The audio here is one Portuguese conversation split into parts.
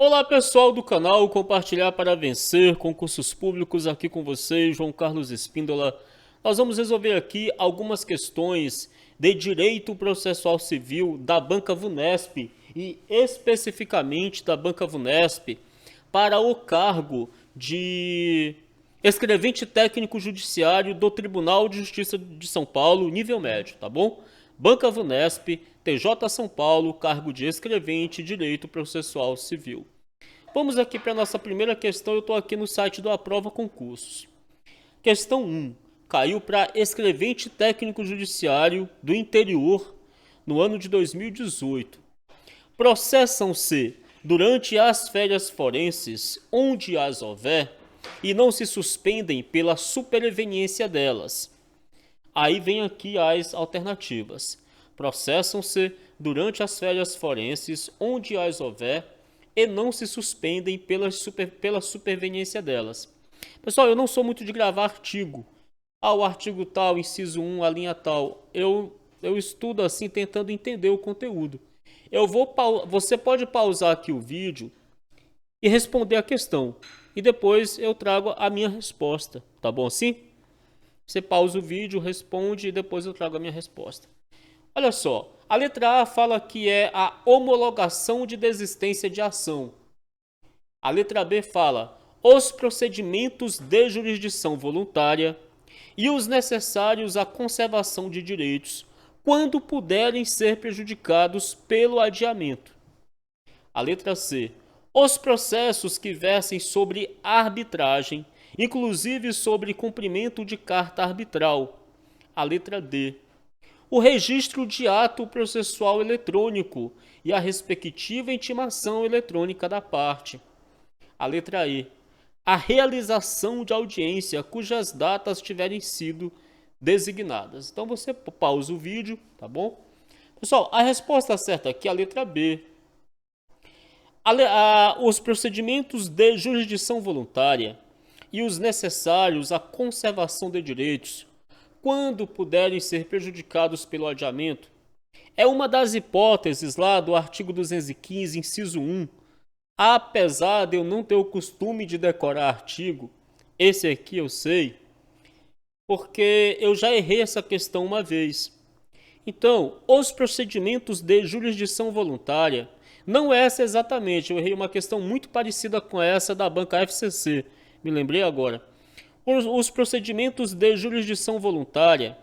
Olá pessoal do canal Compartilhar para Vencer, concursos públicos, aqui com vocês, João Carlos Espíndola. Nós vamos resolver aqui algumas questões de direito processual civil da Banca Vunesp e especificamente da Banca Vunesp para o cargo de escrevente técnico judiciário do Tribunal de Justiça de São Paulo, nível médio, tá bom? Banca Vunesp, TJ São Paulo, cargo de escrevente, direito processual civil. Vamos aqui para a nossa primeira questão. Eu estou aqui no site do Aprova Concursos. Questão 1. Caiu para escrevente técnico judiciário do interior no ano de 2018. Processam-se durante as férias forenses, onde as houver, e não se suspendem pela superveniência delas. Aí vem aqui as alternativas. Processam-se durante as férias forenses, onde as houver, e não se suspendem pela superveniência delas. Pessoal, eu não sou muito de gravar artigo. O artigo tal, inciso 1, a linha tal. Eu estudo assim, tentando entender o conteúdo. Você pode pausar aqui o vídeo e responder a questão. E depois eu trago a minha resposta. Tá bom assim? Você pausa o vídeo, responde e depois eu trago a minha resposta. Olha só, a letra A fala que é a homologação de desistência de ação. A letra B fala os procedimentos de jurisdição voluntária e os necessários à conservação de direitos quando puderem ser prejudicados pelo adiamento. A letra C, os processos que versem sobre arbitragem, inclusive sobre cumprimento de carta arbitral. A letra D, o registro de ato processual eletrônico e a respectiva intimação eletrônica da parte. A letra E, a realização de audiência cujas datas tiverem sido designadas. Então você pausa o vídeo, tá bom? Pessoal, a resposta certa aqui é a letra B. Os procedimentos de jurisdição voluntária e os necessários à conservação de direitos quando puderem ser prejudicados pelo adiamento, é uma das hipóteses lá do artigo 215, inciso 1. Apesar de eu não ter o costume de decorar artigo, esse aqui eu sei, porque eu já errei essa questão uma vez. Então, os procedimentos de jurisdição voluntária, não essa exatamente, eu errei uma questão muito parecida com essa da banca FCC, me lembrei agora. Os procedimentos de jurisdição voluntária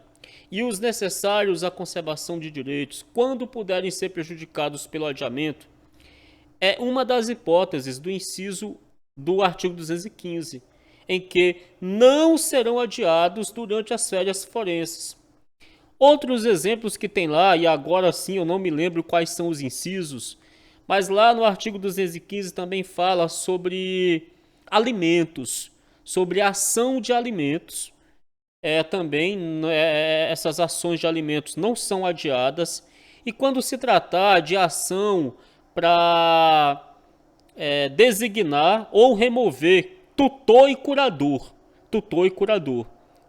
e os necessários à conservação de direitos, quando puderem ser prejudicados pelo adiamento, é uma das hipóteses do inciso do artigo 215, em que não serão adiados durante as férias forenses. Outros exemplos que tem lá, e agora sim eu não me lembro quais são os incisos, mas lá no artigo 215 também fala sobre alimentos, sobre a ação de alimentos. Também essas ações de alimentos não são adiadas. E quando se tratar de ação para designar ou remover tutor e curador,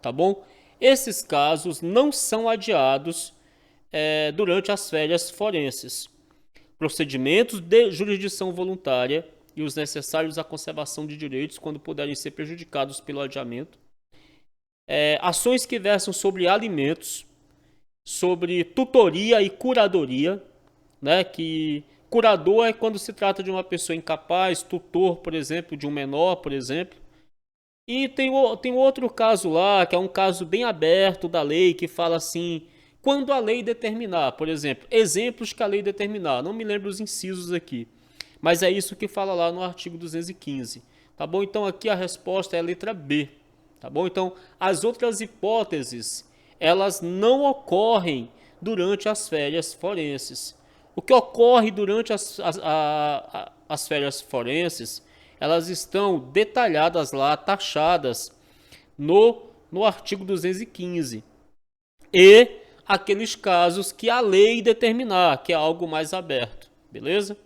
tá bom? Esses casos não são adiados durante as férias forenses. Procedimentos de jurisdição voluntária e os necessários à conservação de direitos quando puderem ser prejudicados pelo adiamento. Ações que versam sobre alimentos, sobre tutoria e curadoria, né? Que curador é quando se trata de uma pessoa incapaz, tutor, por exemplo, de um menor, por exemplo. E tem outro caso lá, que é um caso bem aberto da lei, que fala assim, quando a lei determinar, por exemplo, exemplos que a lei determinar, não me lembro os incisos aqui, mas é isso que fala lá no artigo 215, tá bom? Então aqui a resposta é a letra B, tá bom? Então as outras hipóteses, elas não ocorrem durante as férias forenses. O que ocorre durante as férias forenses, elas estão detalhadas lá, taxadas no artigo 215. E aqueles casos que a lei determinar, que é algo mais aberto, beleza?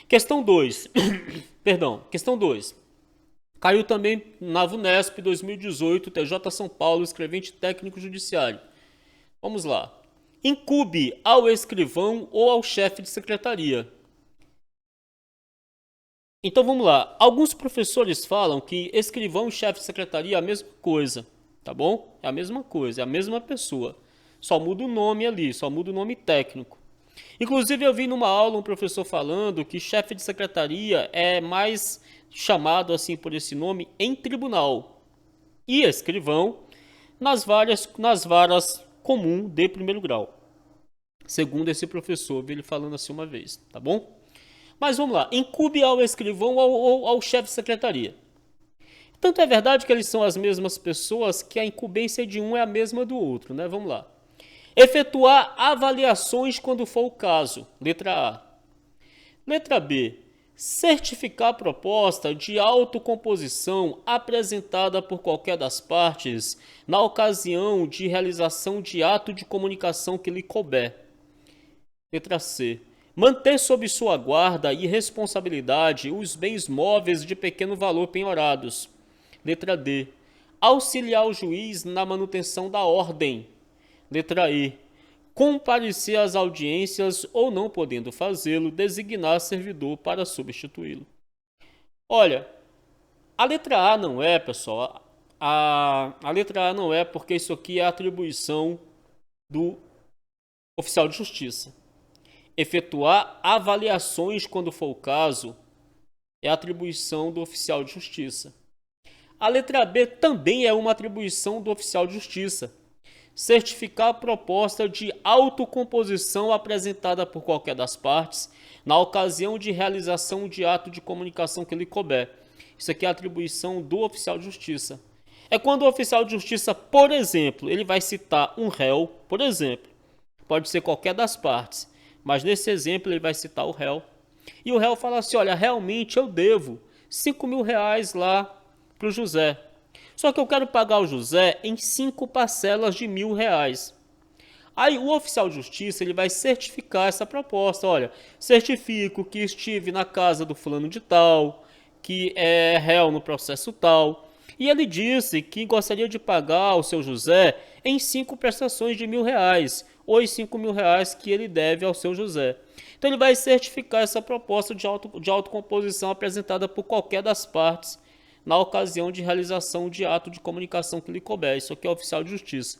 Questão 2. Perdão, questão 2. Caiu também na VUNESP 2018, TJ São Paulo, escrevente técnico judiciário. Vamos lá. Incube ao escrivão ou ao chefe de secretaria. Então vamos lá. Alguns professores falam que escrivão e chefe de secretaria é a mesma coisa, tá bom? É a mesma coisa, é a mesma pessoa. Só muda o nome ali, só muda o nome técnico. Inclusive eu vi numa aula um professor falando que chefe de secretaria é mais chamado assim por esse nome em tribunal e escrivão nas varas comum de primeiro grau. Segundo esse professor, eu vi ele falando assim uma vez, tá bom? Mas vamos lá, incube ao escrivão ou ao chefe de secretaria. Tanto é verdade que eles são as mesmas pessoas que a incumbência de um é a mesma do outro, né? Vamos lá. Efetuar avaliações quando for o caso. Letra A. Letra B. Certificar a proposta de autocomposição apresentada por qualquer das partes na ocasião de realização de ato de comunicação que lhe couber. Letra C. Manter sob sua guarda e responsabilidade os bens móveis de pequeno valor penhorados. Letra D. Auxiliar o juiz na manutenção da ordem. Letra E. Comparecer às audiências ou, não podendo fazê-lo, designar servidor para substituí-lo. Olha, a letra A não é, pessoal. A letra A não é porque isso aqui é atribuição do oficial de justiça. Efetuar avaliações quando for o caso é atribuição do oficial de justiça. A letra B também é uma atribuição do oficial de justiça. Certificar a proposta de autocomposição apresentada por qualquer das partes na ocasião de realização de ato de comunicação que lhe couber. Isso aqui é atribuição do oficial de justiça. É quando o oficial de justiça, por exemplo, ele vai citar um réu, por exemplo, pode ser qualquer das partes, mas nesse exemplo ele vai citar o réu. E o réu fala assim, olha, realmente eu devo 5 mil reais lá para o José. Só que eu quero pagar o José em 5 parcelas de R$ 1.000. Aí o oficial de justiça ele vai certificar essa proposta. Olha, certifico que estive na casa do fulano de tal, que é réu no processo tal. E ele disse que gostaria de pagar o seu José em 5 prestações de R$ 1.000, ou os 5 mil reais que ele deve ao seu José. Então ele vai certificar essa proposta de autocomposição apresentada por qualquer das partes na ocasião de realização de ato de comunicação que lhe couber. Isso aqui é oficial de justiça.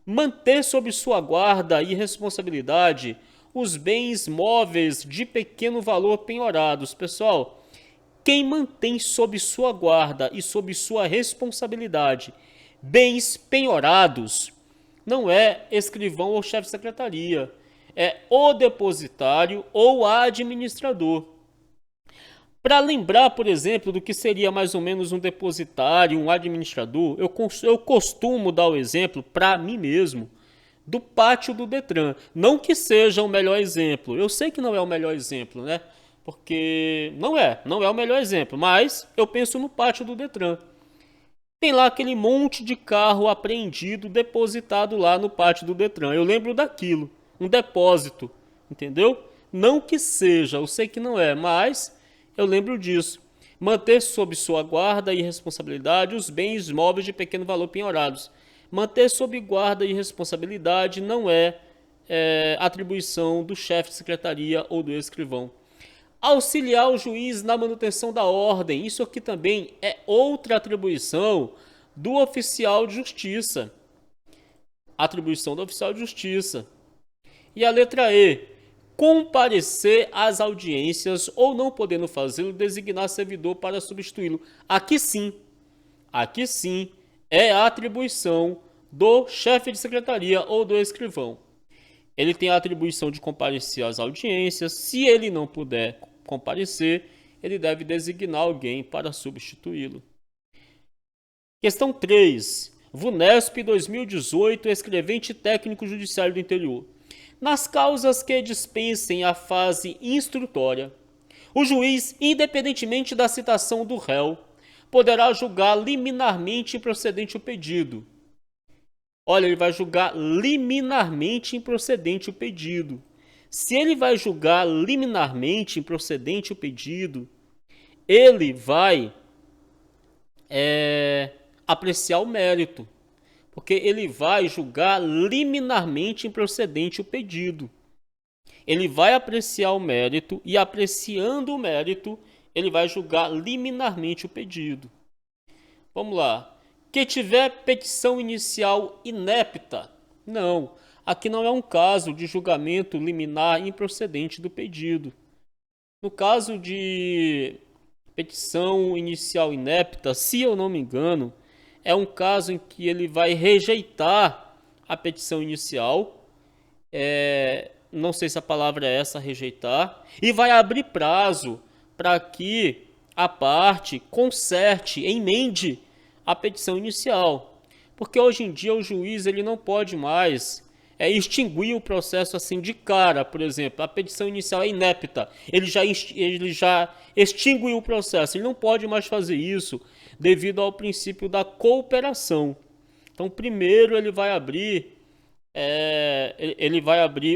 Manter sob sua guarda e responsabilidade os bens móveis de pequeno valor penhorados. Pessoal, quem mantém sob sua guarda e sob sua responsabilidade bens penhorados não é escrivão ou chefe de secretaria, é o depositário ou administrador. Para lembrar, por exemplo, do que seria mais ou menos um depositário, um administrador, eu costumo dar o exemplo para mim mesmo do pátio do Detran. Não que seja o melhor exemplo, eu sei que não é o melhor exemplo, né? Porque não é o melhor exemplo, mas eu penso no pátio do Detran. Tem lá aquele monte de carro apreendido, depositado lá no pátio do Detran. Eu lembro daquilo, um depósito, entendeu? Não que seja, eu sei que não é, mas eu lembro disso. Manter sob sua guarda e responsabilidade os bens móveis de pequeno valor penhorados. Manter sob guarda e responsabilidade não é atribuição do chefe de secretaria ou do escrivão. Auxiliar o juiz na manutenção da ordem. Isso aqui também é outra atribuição do oficial de justiça. Atribuição do oficial de justiça. E a letra E. Comparecer às audiências ou, não podendo fazê-lo, designar servidor para substituí-lo. Aqui sim é a atribuição do chefe de secretaria ou do escrivão. Ele tem a atribuição de comparecer às audiências. Se ele não puder comparecer, ele deve designar alguém para substituí-lo. Questão 3. VUNESP 2018, escrevente técnico judiciário do interior. Nas causas que dispensem a fase instrutória, o juiz, independentemente da citação do réu, poderá julgar liminarmente improcedente o pedido. Olha, ele vai julgar liminarmente improcedente o pedido. Se ele vai julgar liminarmente improcedente o pedido, ele vai apreciar o mérito. Porque ele vai julgar liminarmente improcedente o pedido. Ele vai apreciar o mérito e, apreciando o mérito, ele vai julgar liminarmente o pedido. Vamos lá. Que tiver petição inicial inepta. Não, aqui não é um caso de julgamento liminar improcedente do pedido. No caso de petição inicial inepta, se eu não me engano, é um caso em que ele vai rejeitar a petição inicial, não sei se a palavra é essa, rejeitar, e vai abrir prazo para que a parte conserte, emende a petição inicial. Porque hoje em dia o juiz ele não pode mais extinguir o processo assim de cara. Por exemplo, a petição inicial é inepta, ele já extinguiu o processo, ele não pode mais fazer isso devido ao princípio da cooperação. Então primeiro ele vai abrir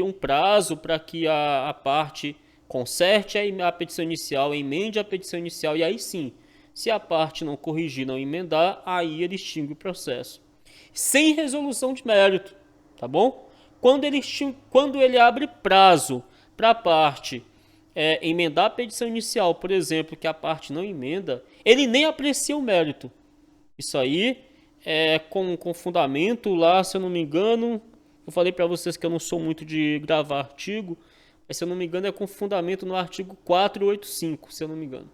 um prazo para que a parte conserte a petição inicial, emende a petição inicial, e aí sim, se a parte não corrigir, não emendar, aí ele extingue o processo. Sem resolução de mérito, tá bom? Quando ele abre prazo para a parte emendar a petição inicial, por exemplo, que a parte não emenda, ele nem aprecia o mérito. Isso aí é com fundamento lá, se eu não me engano, eu falei para vocês que eu não sou muito de gravar artigo, mas se eu não me engano é com fundamento no artigo 485, se eu não me engano.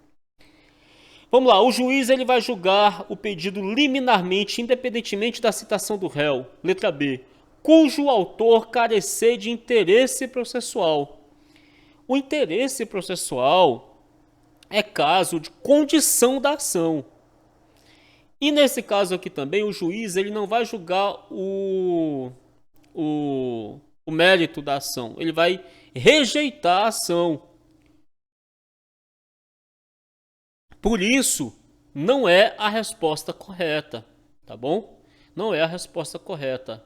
Vamos lá, o juiz ele vai julgar o pedido liminarmente, independentemente da citação do réu, letra B, cujo autor carecer de interesse processual. O interesse processual é caso de condição da ação. E nesse caso aqui também, o juiz ele não vai julgar o mérito da ação, ele vai rejeitar a ação. Por isso, não é a resposta correta, tá bom? Não é a resposta correta.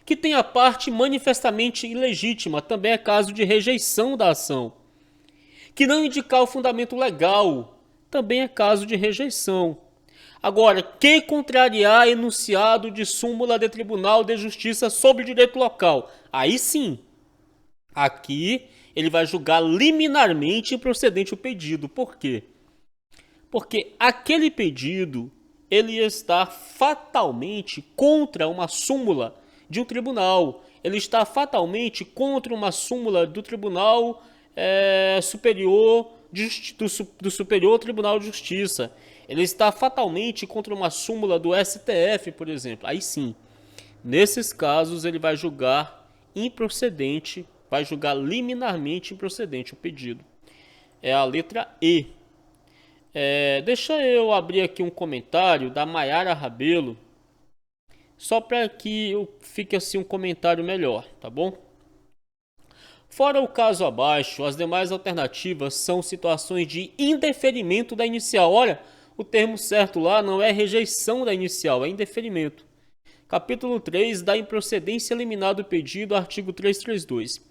Que tem a parte manifestamente ilegítima, também é caso de rejeição da ação. Que não indicar o fundamento legal, também é caso de rejeição. Agora, que contrariar enunciado de súmula de Tribunal de Justiça sobre direito local, aí sim, aqui ele vai julgar liminarmente improcedente o pedido. Por quê? Porque aquele pedido ele está fatalmente contra uma súmula de um tribunal. Ele está fatalmente contra uma súmula do Tribunal Superior do Superior Tribunal de Justiça. Ele está fatalmente contra uma súmula do STF, por exemplo. Aí sim, nesses casos ele vai julgar improcedente, vai julgar liminarmente improcedente o pedido. É a letra E. Deixa eu abrir aqui um comentário da Maiara Rabelo, só para que fique assim um comentário melhor, tá bom? Fora o caso abaixo, as demais alternativas são situações de indeferimento da inicial. Olha, o termo certo lá não é rejeição da inicial, é indeferimento. Capítulo 3 da improcedência liminar do pedido, artigo 332.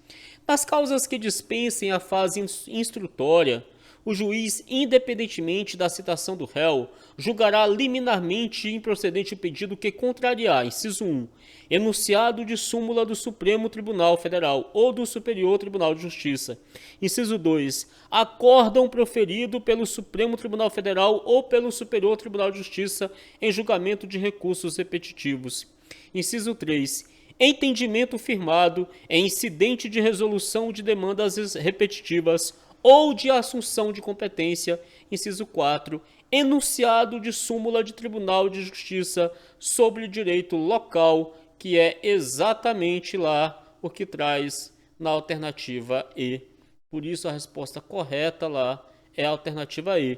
Nas causas que dispensem a fase instrutória, o juiz, independentemente da citação do réu, julgará liminarmente improcedente o pedido que contrariar, inciso 1, enunciado de súmula do Supremo Tribunal Federal ou do Superior Tribunal de Justiça. Inciso 2, acórdão proferido pelo Supremo Tribunal Federal ou pelo Superior Tribunal de Justiça em julgamento de recursos repetitivos. Inciso 3, entendimento firmado em incidente de resolução de demandas repetitivas ou de assunção de competência. Inciso 4, enunciado de súmula de Tribunal de Justiça sobre direito local, que é exatamente lá o que traz na alternativa E. Por isso a resposta correta lá é a alternativa E,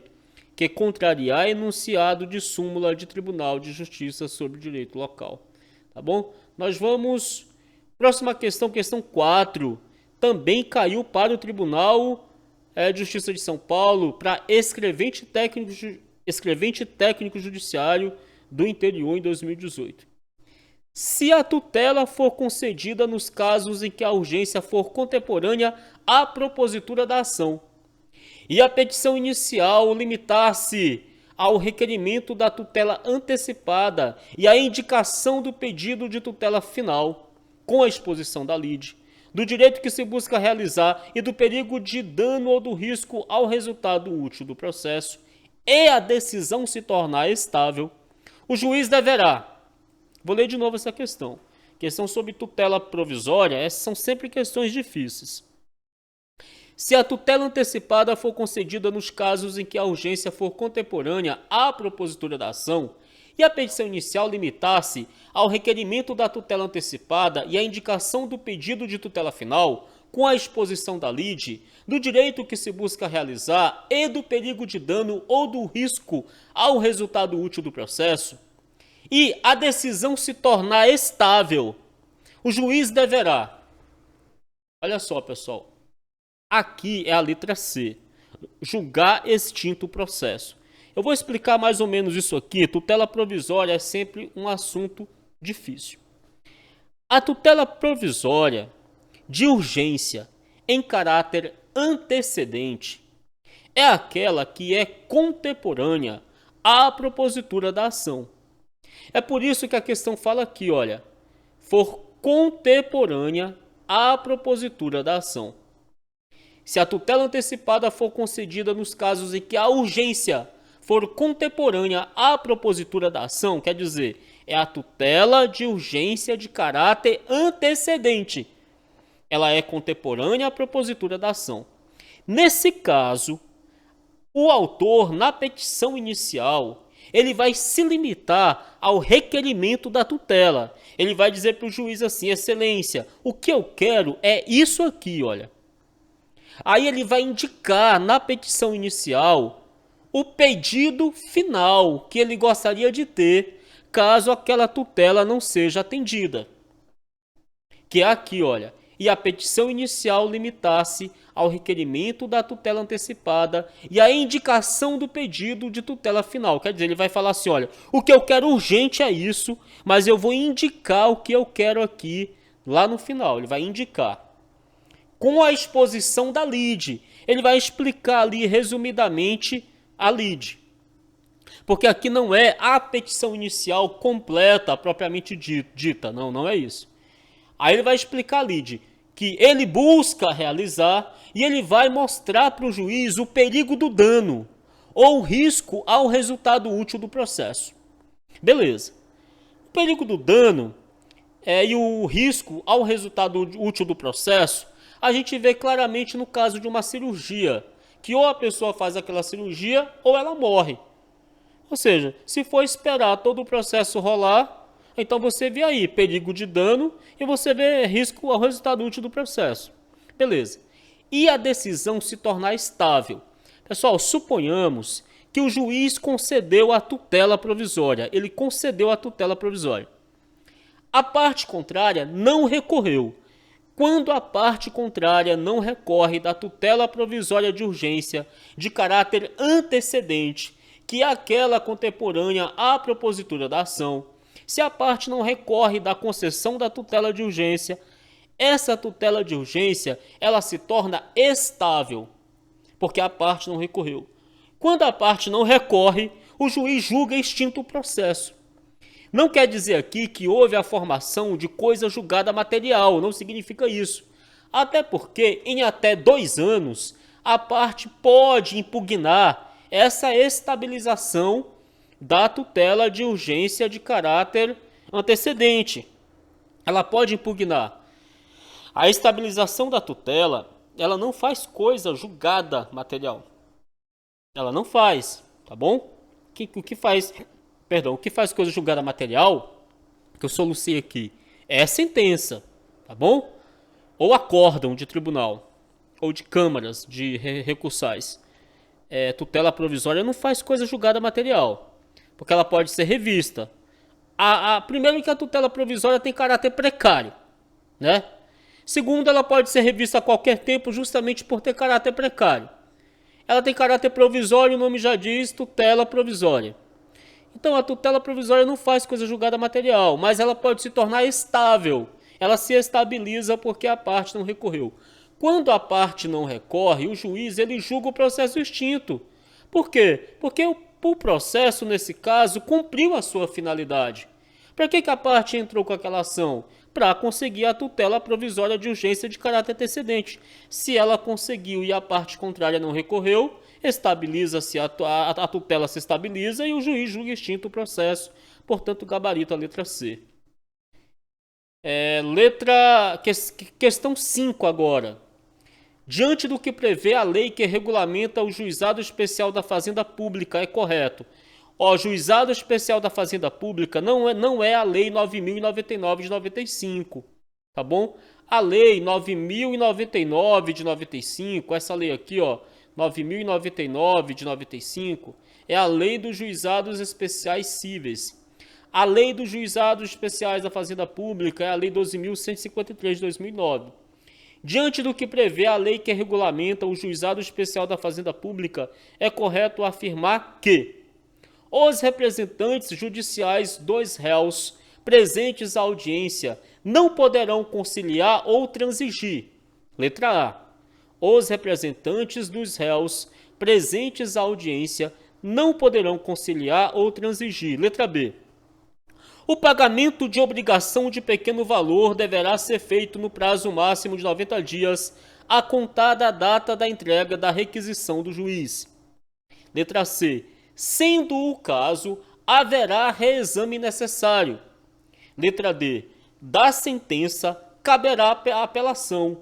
que contrariar enunciado de súmula de Tribunal de Justiça sobre direito local. Tá bom? Nós vamos... Próxima questão, questão 4. Também caiu para o Tribunal de Justiça de São Paulo para escrevente técnico judiciário do interior em 2018. Se a tutela for concedida nos casos em que a urgência for contemporânea à propositura da ação e a petição inicial limitar-se ao requerimento da tutela antecipada e à indicação do pedido de tutela final com a exposição da lide, do direito que se busca realizar e do perigo de dano ou do risco ao resultado útil do processo, e a decisão se tornar estável, o juiz deverá... Vou ler de novo essa questão. Questão sobre tutela provisória, essas são sempre questões difíceis. Se a tutela antecipada for concedida nos casos em que a urgência for contemporânea à propositura da ação e a petição inicial limitar-se ao requerimento da tutela antecipada e à indicação do pedido de tutela final, com a exposição da lide, do direito que se busca realizar e do perigo de dano ou do risco ao resultado útil do processo, e a decisão se tornar estável, o juiz deverá... Olha só, pessoal. Aqui é a letra C. Julgar extinto o processo. Eu vou explicar mais ou menos isso aqui. Tutela provisória é sempre um assunto difícil. A tutela provisória de urgência em caráter antecedente é aquela que é contemporânea à propositura da ação. É por isso que a questão fala aqui, olha, for contemporânea à propositura da ação. Se a tutela antecipada for concedida nos casos em que a urgência for contemporânea à propositura da ação, quer dizer, é a tutela de urgência de caráter antecedente. Ela é contemporânea à propositura da ação. Nesse caso, o autor, na petição inicial, ele vai se limitar ao requerimento da tutela. Ele vai dizer para o juiz assim, excelência, o que eu quero é isso aqui, olha. Aí ele vai indicar na petição inicial o pedido final que ele gostaria de ter caso aquela tutela não seja atendida. Que é aqui, olha. E a petição inicial limitasse ao requerimento da tutela antecipada e à indicação do pedido de tutela final. Quer dizer, ele vai falar assim, olha, o que eu quero urgente é isso, mas eu vou indicar o que eu quero aqui lá no final. Ele vai indicar. Com a exposição da lide, ele vai explicar ali resumidamente a lide. Porque aqui não é a petição inicial completa, propriamente dita. Não é isso. Aí ele vai explicar a lide, que ele busca realizar e ele vai mostrar para o juiz o perigo do dano ou o risco ao resultado útil do processo. Beleza. O perigo do dano e o risco ao resultado útil do processo a gente vê claramente no caso de uma cirurgia, que ou a pessoa faz aquela cirurgia ou ela morre. Ou seja, se for esperar todo o processo rolar, então você vê aí perigo de dano e você vê risco ao resultado útil do processo. Beleza. E a decisão se tornar estável. Pessoal, suponhamos que o juiz concedeu a tutela provisória. Ele concedeu a tutela provisória. A parte contrária não recorreu. Quando a parte contrária não recorre da tutela provisória de urgência de caráter antecedente, que é aquela contemporânea à propositura da ação, se a parte não recorre da concessão da tutela de urgência, essa tutela de urgência ela se torna estável, porque a parte não recorreu. Quando a parte não recorre, o juiz julga extinto o processo. Não quer dizer aqui que houve a formação de coisa julgada material, não significa isso. Até porque, em até 2 anos, a parte pode impugnar essa estabilização da tutela de urgência de caráter antecedente. Ela pode impugnar. A estabilização da tutela, ela não faz coisa julgada material. Ela não faz, tá bom? O que faz coisa julgada material, que eu solucei aqui, é a sentença, tá bom? Ou acórdão de tribunal, ou de câmaras de recursais. Tutela provisória não faz coisa julgada material, porque ela pode ser revista. Primeiro que a tutela provisória tem caráter precário, né? Segundo, ela pode ser revista a qualquer tempo justamente por ter caráter precário. Ela tem caráter provisório, o nome já diz, tutela provisória. Então a tutela provisória não faz coisa julgada material, mas ela pode se tornar estável. Ela se estabiliza porque a parte não recorreu. Quando a parte não recorre, o juiz ele julga o processo extinto. Por quê? Porque o processo, nesse caso, cumpriu a sua finalidade. Para que a parte entrou com aquela ação? para conseguir a tutela provisória de urgência de caráter antecedente. Se ela conseguiu e a parte contrária não recorreu, estabiliza-se a tutela se estabiliza e o juiz julga extinto o processo. Portanto, gabarito a letra C. Questão 5 agora. Diante do que prevê a lei que regulamenta o Juizado Especial da Fazenda Pública, é correto. O Juizado Especial da Fazenda Pública não é a Lei 9.099 de 95, tá bom? A Lei 9.099 de 95, essa lei aqui, ó, 9.099 de 95, é a Lei dos Juizados Especiais Cíveis. A Lei dos Juizados Especiais da Fazenda Pública é a Lei 12.153 de 2009. Diante do que prevê a lei que regulamenta o Juizado Especial da Fazenda Pública, é correto afirmar que os representantes judiciais dos réus presentes à audiência não poderão conciliar ou transigir. Letra A. Os representantes dos réus presentes à audiência não poderão conciliar ou transigir. Letra B. O pagamento de obrigação de pequeno valor deverá ser feito no prazo máximo de 90 dias, a contar da data da entrega da requisição do juiz. Letra C. Sendo o caso, haverá reexame necessário. Letra D. Da sentença caberá a apelação,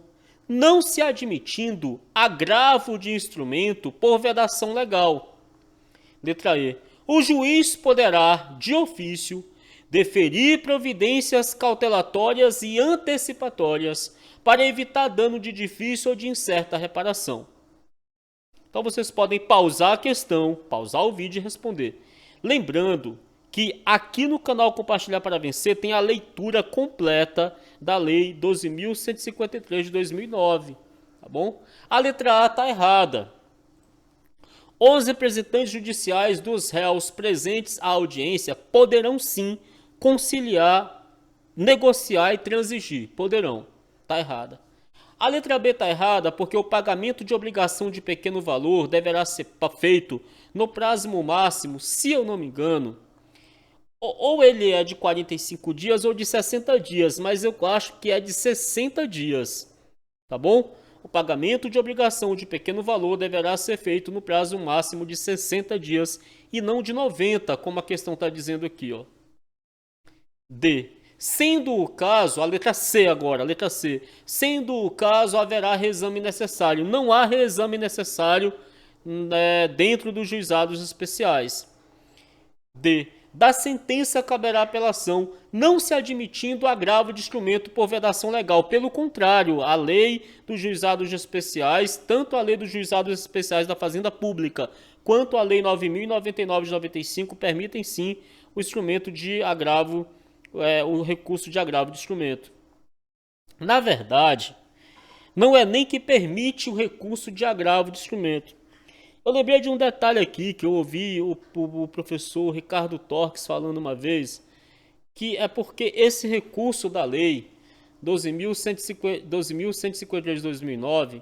não se admitindo agravo de instrumento por vedação legal. Letra E. O juiz poderá, de ofício, deferir providências cautelatórias e antecipatórias para evitar dano de difícil ou de incerta reparação. Então vocês podem pausar a questão, pausar o vídeo e responder. Lembrando que aqui no canal Compartilhar para Vencer tem a leitura completa da Lei 12.153 de 2009, tá bom? A letra A está errada. Os representantes judiciais dos réus presentes à audiência poderão sim conciliar, negociar e transigir. Poderão. Está errada. A letra B está errada porque o pagamento de obrigação de pequeno valor deverá ser feito no prazo máximo, se eu não me engano, ou ele é de 45 dias ou de 60 dias, mas eu acho que é de 60 dias, tá bom? O pagamento de obrigação de pequeno valor deverá ser feito no prazo máximo de 60 dias e não de 90, como a questão está dizendo aqui, ó. D. Sendo o caso, a letra C agora, a letra C. Sendo o caso, haverá reexame necessário. Não há reexame necessário dentro dos juizados especiais. D. Da sentença caberá apelação, não se admitindo agravo de instrumento por vedação legal. Pelo contrário, a lei dos juizados especiais, tanto a lei dos juizados especiais da Fazenda Pública, quanto a lei 9.099 de 95, permitem sim o instrumento de agravo, o recurso de agravo de instrumento. Na verdade, não é nem que permite o recurso de agravo de instrumento. Eu lembrei de um detalhe aqui que eu ouvi o professor Ricardo Torques falando uma vez, que é porque esse recurso da lei 12.153 de 2009,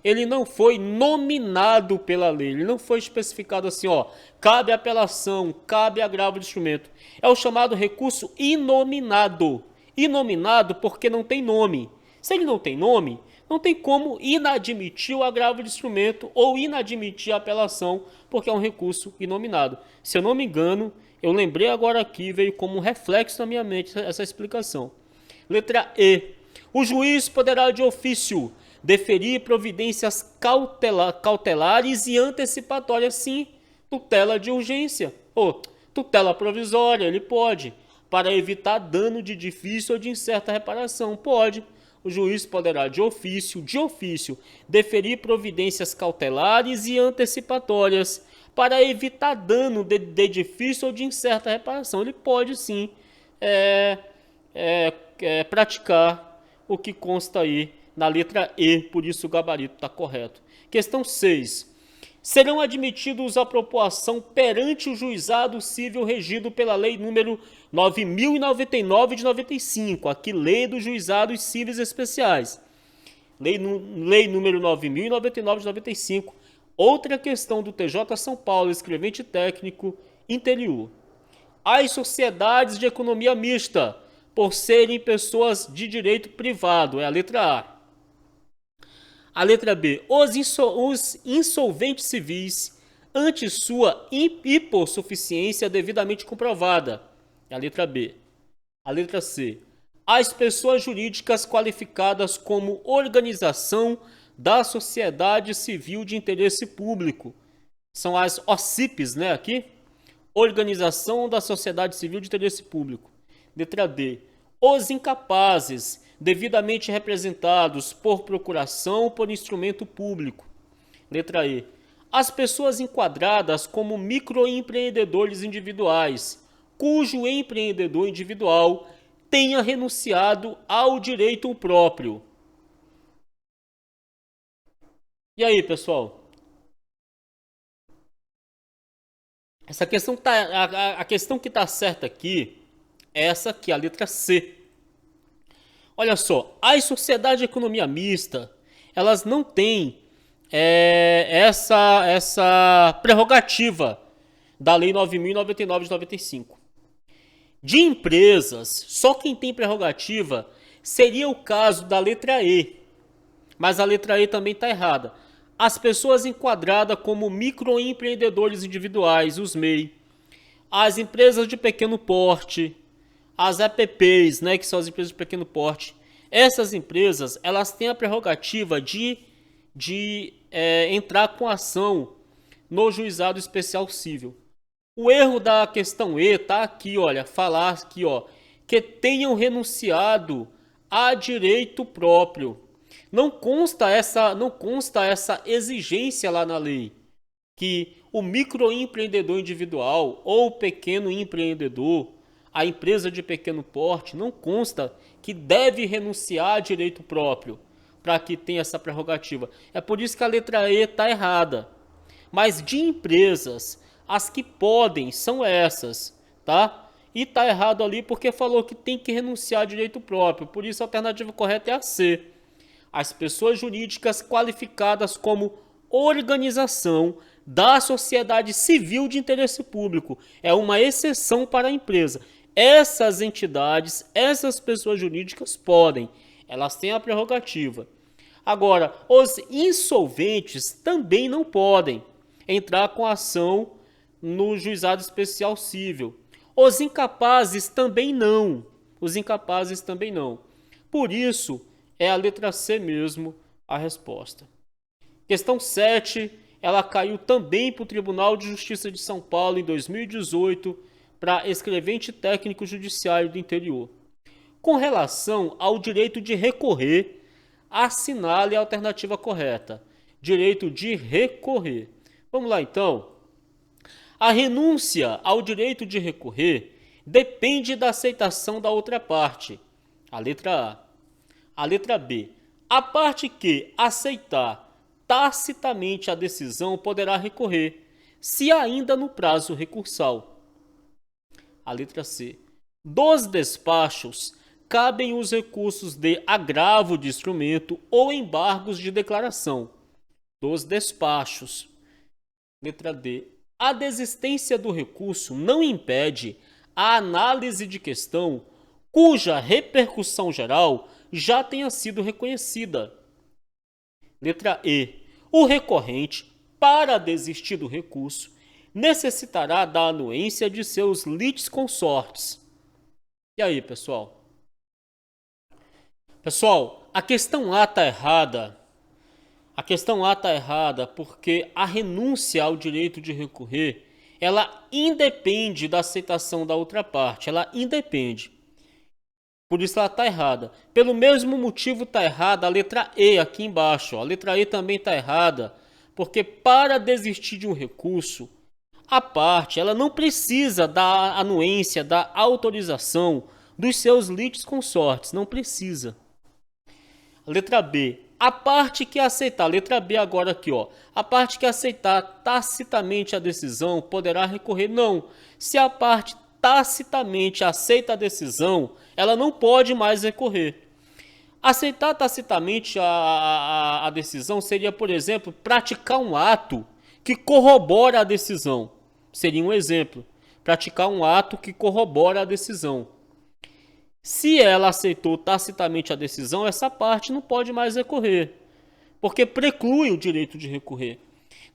ele não foi nominado pela lei, ele não foi especificado assim, ó, cabe apelação, cabe agravo de instrumento. É o chamado recurso inominado. Inominado porque não tem nome. Se ele não tem nome, não tem como inadmitir o agravo de instrumento ou inadmitir a apelação, porque é um recurso inominado. Se eu não me engano, eu lembrei agora aqui, veio como um reflexo na minha mente essa explicação. Letra E. O juiz poderá de ofício deferir providências cautelares e antecipatórias, sim, tutela de urgência ou tutela provisória, ele pode, para evitar dano de difícil ou de incerta reparação, pode. O juiz poderá de ofício, deferir providências cautelares e antecipatórias para evitar dano de difícil ou de incerta reparação. Ele pode sim praticar o que consta aí na letra E, por isso o gabarito está correto. Questão 6. Serão admitidos a propoação perante o juizado civil regido pela lei número 9.099 de 95, aqui lei dos juizados cíveis especiais. Lei número 9.099 de 95, outra questão do TJ São Paulo, escrevente técnico interior. As sociedades de economia mista por serem pessoas de direito privado, é a letra A. A letra B, os insolventes civis ante sua hipossuficiência devidamente comprovada, é a letra B. A letra C, as pessoas jurídicas qualificadas como organização da sociedade civil de interesse público, são as OCIPs, né, aqui? Organização da Sociedade Civil de Interesse Público. Letra D. Os incapazes, devidamente representados por procuração ou por instrumento público. Letra E. As pessoas enquadradas como microempreendedores individuais, cujo empreendedor individual tenha renunciado ao direito próprio. E aí, pessoal? Essa questão a questão que está certa aqui é essa aqui, a letra C. Olha só, as sociedades de economia mista, elas não têm essa prerrogativa da Lei 9.099 de 95. De empresas, só quem tem prerrogativa seria o caso da letra E. Mas a letra E também está errada. As pessoas enquadradas como microempreendedores individuais, os MEI, as empresas de pequeno porte, as EPPs, né, que são as empresas de pequeno porte, essas empresas elas têm a prerrogativa de entrar com ação no juizado especial civil. O erro da questão E tá aqui, olha, falar aqui, ó, que tenham renunciado a direito próprio. Não consta essa exigência lá na lei, que o microempreendedor individual ou o pequeno empreendedor, a empresa de pequeno porte, não consta que deve renunciar a direito próprio para que tenha essa prerrogativa. É por isso que a letra E está errada. Mas de empresas, as que podem são essas, tá? E está errado ali porque falou que tem que renunciar a direito próprio. Por isso a alternativa correta é a C. As pessoas jurídicas qualificadas como organização da sociedade civil de interesse público. É uma exceção para a empresa. Essas entidades, essas pessoas jurídicas podem. Elas têm a prerrogativa. Agora, os insolventes também não podem entrar com ação no juizado especial civil. Os incapazes também não. Os incapazes também não. Por isso, é a letra C mesmo a resposta. Questão 7, ela caiu também para o Tribunal de Justiça de São Paulo em 2018 para escrevente técnico judiciário do interior. Com relação ao direito de recorrer, assinale a alternativa correta. Direito de recorrer. Vamos lá então. A renúncia ao direito de recorrer depende da aceitação da outra parte. A letra A. A letra B. A parte que aceitar tacitamente a decisão poderá recorrer, se ainda no prazo recursal. A letra C. Dos despachos, cabem os recursos de agravo de instrumento ou embargos de declaração. Dos despachos. Letra D. A desistência do recurso não impede a análise de questão cuja repercussão geral já tenha sido reconhecida. Letra E. O recorrente, para desistir do recurso, necessitará da anuência de seus litisconsortes. E aí, pessoal? Pessoal, a questão A está errada. A questão A está errada porque a renúncia ao direito de recorrer, ela independe da aceitação da outra parte. Ela independe. Por isso ela está errada. Pelo mesmo motivo está errada a letra E aqui embaixo. A letra E também está errada. Porque para desistir de um recurso, a parte ela não precisa da anuência, da autorização dos seus litisconsortes. Não precisa. A letra B. A parte que aceitar, letra B agora aqui, ó. A parte que aceitar tacitamente a decisão poderá recorrer. Não. Se a parte tacitamente aceita a decisão, ela não pode mais recorrer. Aceitar tacitamente a decisão seria, por exemplo, praticar um ato que corrobora a decisão. Seria um exemplo. Praticar um ato que corrobora a decisão. Se ela aceitou tacitamente a decisão, essa parte não pode mais recorrer, porque preclui o direito de recorrer.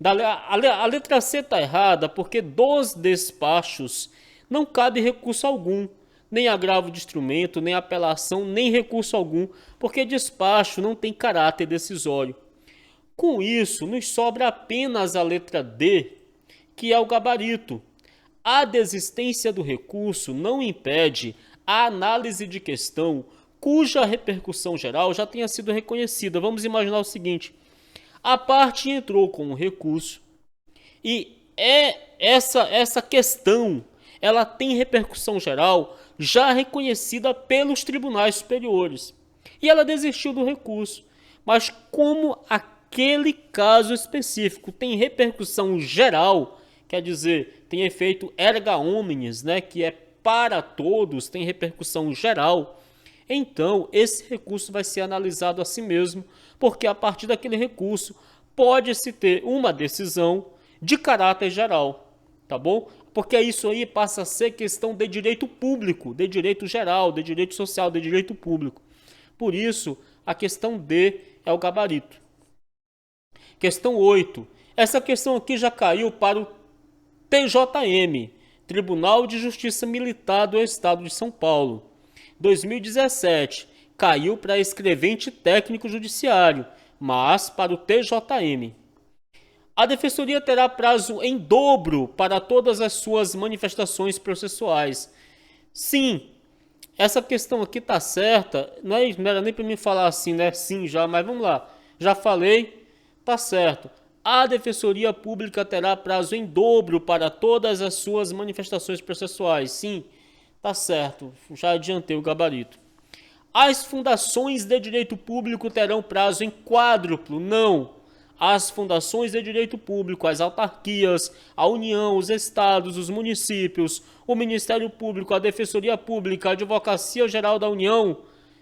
A letra C está errada porque dos despachos não cabe recurso algum, nem agravo de instrumento, nem apelação, nem recurso algum, porque despacho não tem caráter decisório. Com isso, nos sobra apenas a letra D, que é o gabarito. A desistência do recurso não impede a análise de questão cuja repercussão geral já tenha sido reconhecida. Vamos imaginar o seguinte: a parte entrou com um recurso e essa questão ela tem repercussão geral já reconhecida pelos tribunais superiores. E ela desistiu do recurso. Mas como aquele caso específico tem repercussão geral, quer dizer, tem efeito erga omnes, né, que é para todos, tem repercussão geral, então esse recurso vai ser analisado assim mesmo, porque a partir daquele recurso pode-se ter uma decisão de caráter geral, tá bom? Porque isso aí passa a ser questão de direito público, de direito geral, de direito social, de direito público. Por isso, a questão D é o gabarito. Questão 8. Essa questão aqui já caiu para o TJM, Tribunal de Justiça Militar do Estado de São Paulo. 2017, caiu para escrevente técnico judiciário, mas para o TJM. A Defensoria terá prazo em dobro para todas as suas manifestações processuais. Sim, essa questão aqui está certa, não era nem para mim falar assim, né? Sim, já, mas vamos lá. Já falei, tá certo. A Defensoria Pública terá prazo em dobro para todas as suas manifestações processuais. Sim, tá certo. Já adiantei o gabarito. As fundações de direito público terão prazo em quádruplo. Não. As fundações de direito público, as autarquias, a União, os estados, os municípios, o Ministério Público, a Defensoria Pública, a Advocacia Geral da União,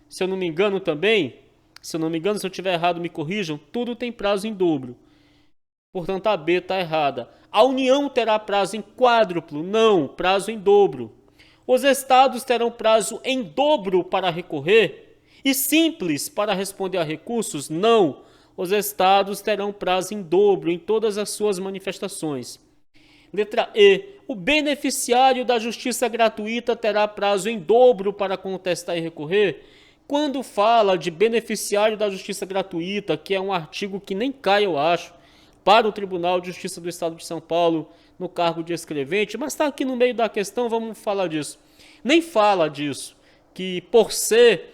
se eu não me engano também, se eu estiver errado me corrijam, tudo tem prazo em dobro. Portanto, a B está errada. A União terá prazo em quádruplo? Não, prazo em dobro. Os estados terão prazo em dobro para recorrer? E simples para responder a recursos? Não. Os estados terão prazo em dobro em todas as suas manifestações. Letra E. O beneficiário da justiça gratuita terá prazo em dobro para contestar e recorrer? Quando fala de beneficiário da justiça gratuita, que é um artigo que nem cai, eu acho, para o Tribunal de Justiça do Estado de São Paulo, no cargo de escrevente, mas está aqui no meio da questão, vamos falar disso. Nem fala disso, que por ser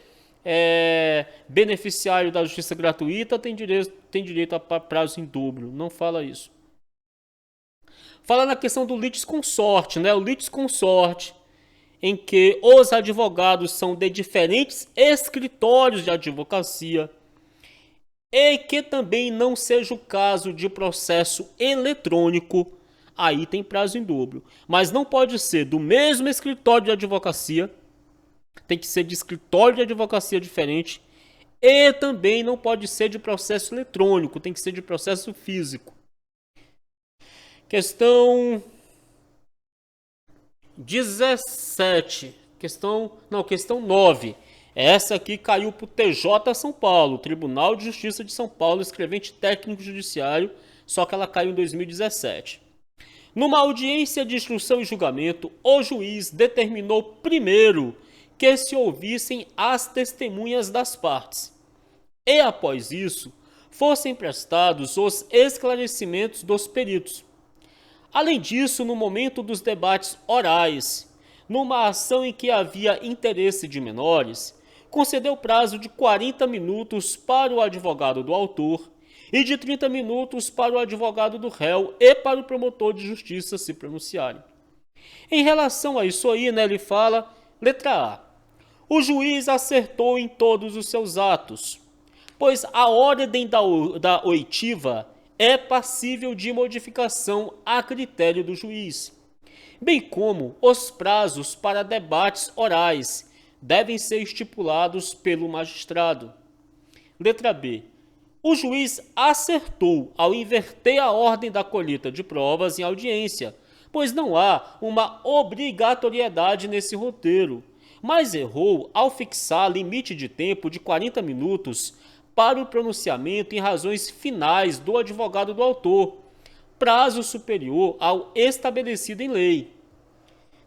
beneficiário da justiça gratuita tem direito a prazo em dobro, não fala isso. Fala na questão do litisconsorte, né? O litisconsorte, em que os advogados são de diferentes escritórios de advocacia, e que também não seja o caso de processo eletrônico, aí tem prazo em dobro. Mas não pode ser do mesmo escritório de advocacia, tem que ser de escritório de advocacia diferente, e também não pode ser de processo eletrônico, tem que ser de processo físico. Questão 17. Questão 9. Essa aqui caiu para o TJ São Paulo, Tribunal de Justiça de São Paulo, escrevente técnico judiciário, só que ela caiu em 2017. Numa audiência de instrução e julgamento, o juiz determinou primeiro que se ouvissem as testemunhas das partes, e após isso, fossem prestados os esclarecimentos dos peritos. Além disso, no momento dos debates orais, numa ação em que havia interesse de menores, concedeu prazo de 40 minutos para o advogado do autor e de 30 minutos para o advogado do réu e para o promotor de justiça se pronunciarem. Em relação a isso aí, né, ele fala, letra A. O juiz acertou em todos os seus atos, pois a ordem da oitiva é passível de modificação a critério do juiz, bem como os prazos para debates orais devem ser estipulados pelo magistrado. Letra B. O juiz acertou ao inverter a ordem da colheita de provas em audiência, pois não há uma obrigatoriedade nesse roteiro, mas errou ao fixar limite de tempo de 40 minutos para o pronunciamento em razões finais do advogado do autor, prazo superior ao estabelecido em lei.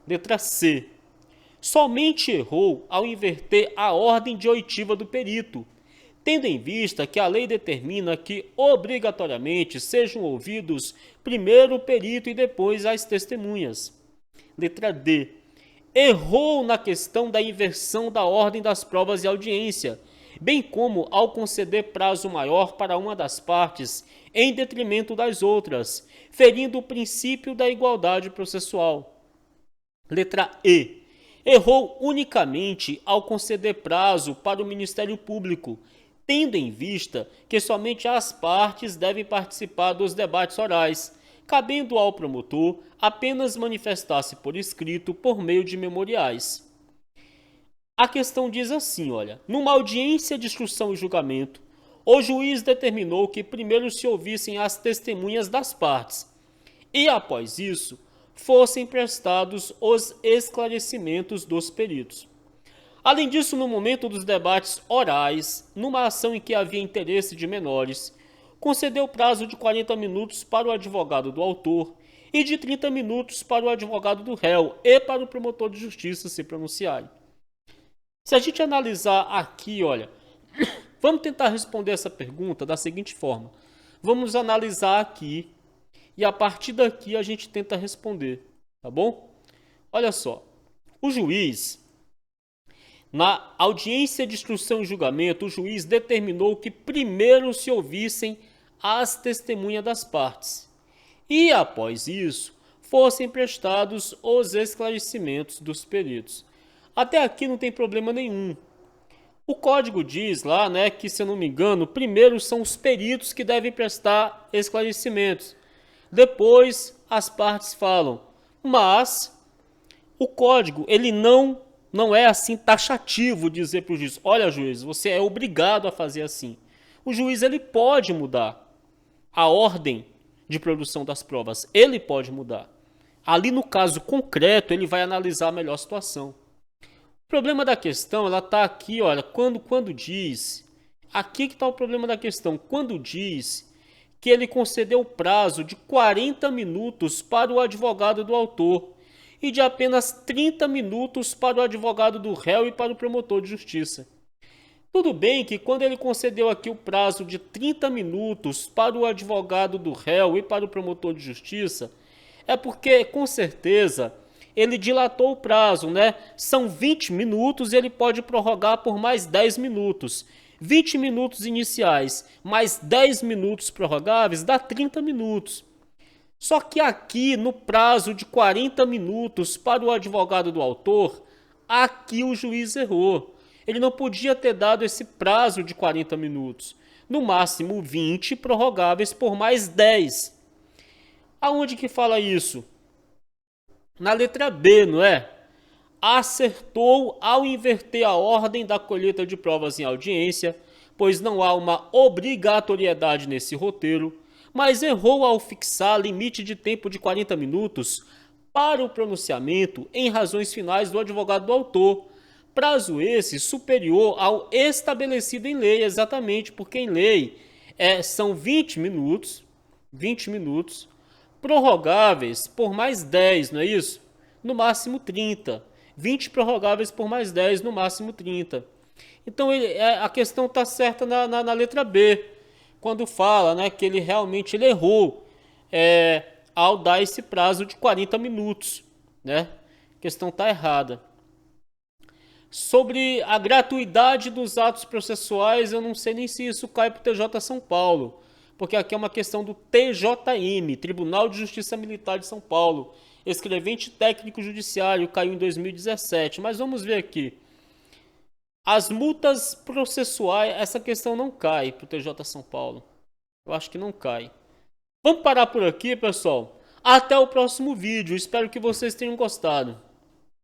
Letra C. Somente errou ao inverter a ordem de oitiva do perito, tendo em vista que a lei determina que obrigatoriamente sejam ouvidos primeiro o perito e depois as testemunhas. Letra D. Errou na questão da inversão da ordem das provas e audiência, bem como ao conceder prazo maior para uma das partes em detrimento das outras, ferindo o princípio da igualdade processual. Letra E. Errou unicamente ao conceder prazo para o Ministério Público, tendo em vista que somente as partes devem participar dos debates orais, cabendo ao promotor apenas manifestar-se por escrito por meio de memoriais. A questão diz assim, olha, numa audiência de instrução e julgamento, o juiz determinou que primeiro se ouvissem as testemunhas das partes e, após isso, fossem prestados os esclarecimentos dos peritos. Além disso, no momento dos debates orais, numa ação em que havia interesse de menores, concedeu prazo de 40 minutos para o advogado do autor e de 30 minutos para o advogado do réu e para o promotor de justiça se pronunciarem. Se a gente analisar aqui, olha, vamos tentar responder essa pergunta da seguinte forma. Vamos analisar aqui e a partir daqui a gente tenta responder, tá bom? Olha só, o juiz, na audiência de instrução e julgamento, o juiz determinou que primeiro se ouvissem as testemunhas das partes e, após isso, fossem prestados os esclarecimentos dos peritos. Até aqui não tem problema nenhum. O código diz lá, né, que, se eu não me engano, primeiro são os peritos que devem prestar esclarecimentos. Depois as partes falam, mas o código ele não é assim taxativo dizer para o juiz, olha juiz, você é obrigado a fazer assim. O juiz ele pode mudar a ordem de produção das provas, ele pode mudar. Ali no caso concreto ele vai analisar a melhor situação. O problema da questão ela está aqui, olha, quando diz, aqui que está o problema da questão, quando diz que ele concedeu o prazo de 40 minutos para o advogado do autor e de apenas 30 minutos para o advogado do réu e para o promotor de justiça. Tudo bem que quando ele concedeu aqui o prazo de 30 minutos para o advogado do réu e para o promotor de justiça, é porque, com certeza, ele dilatou o prazo, né? São 20 minutos e ele pode prorrogar por mais 10 minutos. 20 minutos iniciais mais 10 minutos prorrogáveis dá 30 minutos. Só que aqui no prazo de 40 minutos para o advogado do autor, aqui o juiz errou. Ele não podia ter dado esse prazo de 40 minutos. No máximo 20 prorrogáveis por mais 10. Aonde que fala isso? Na letra B, não é? Acertou ao inverter a ordem da colheita de provas em audiência, pois não há uma obrigatoriedade nesse roteiro, mas errou ao fixar limite de tempo de 40 minutos para o pronunciamento em razões finais do advogado do autor, prazo esse superior ao estabelecido em lei, exatamente porque em lei são 20 minutos, prorrogáveis por mais 10, não é isso? No máximo 30. 20 prorrogáveis por mais 10, no máximo 30. Então a questão está certa na letra B, quando fala, né, que ele realmente errou ao dar esse prazo de 40 minutos. Né? A questão está errada. Sobre a gratuidade dos atos processuais, eu não sei nem se isso cai para o TJ São Paulo, porque aqui é uma questão do TJM, Tribunal de Justiça Militar de São Paulo. Escrevente técnico judiciário, caiu em 2017. Mas vamos ver aqui. As multas processuais, essa questão não cai para o TJ São Paulo. Eu acho que não cai. Vamos parar por aqui, pessoal. Até o próximo vídeo. Espero que vocês tenham gostado.